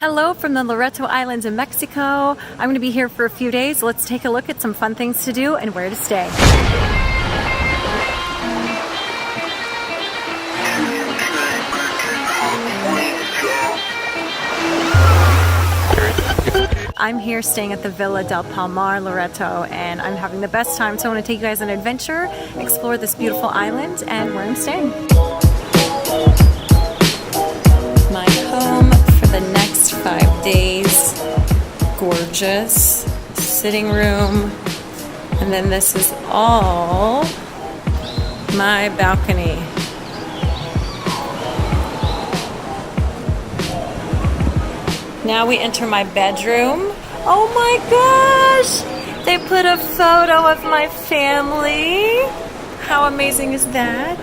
Hello from the Loreto Islands in Mexico. I'm going to be here for a few days. Let's take a look at some fun things to do and where to stay. I'm here staying at the Villa del Palmar, Loreto, and I'm having the best time. So I want to take you guys on an adventure, explore this beautiful island and where I'm staying. My home for the next 5 days. Gorgeous sitting room. And then this is all my balcony. Now we enter my bedroom. Oh my gosh! They put a photo of my family. How amazing is that?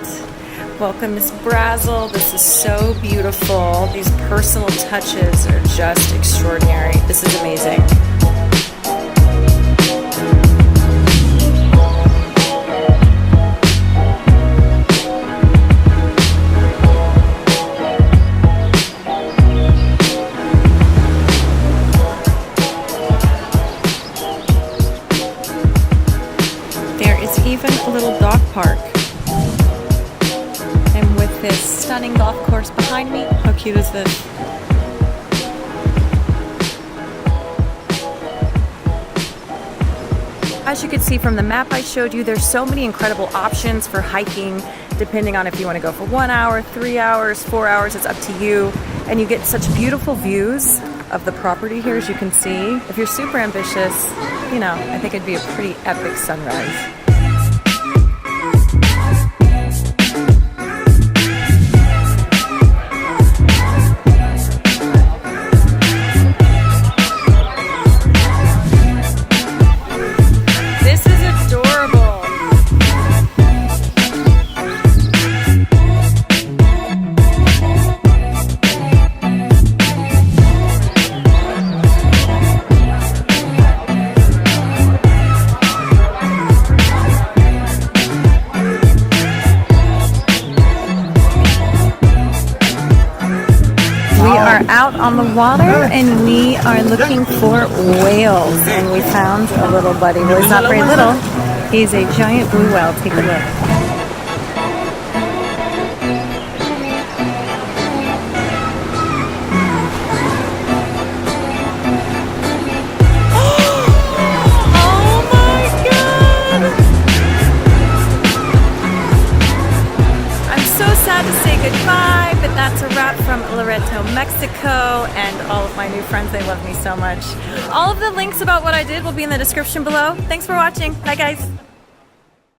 Welcome, Miss Brazell. This is so beautiful. These personal touches are just extraordinary. This is amazing. There is even a little dog park. And with this stunning golf course behind me, how cute is this? As you can see from the map I showed you, there's so many incredible options for hiking, depending on if you want to go for 1 hour, 3 hours, 4 hours, it's up to you. And you get such beautiful views of the property here, as you can see. If you're super ambitious, you know, I think it'd be a pretty epic sunrise. We are out on the water and we are looking for whales, and we found a little buddy. Well, he's not very little. He's a giant blue whale. Take a look. To say goodbye, but that's a wrap from Loreto, Mexico, and all of my new friends. They love me so much. All of the links about what I did will be in the description below. Thanks for watching. Bye, guys.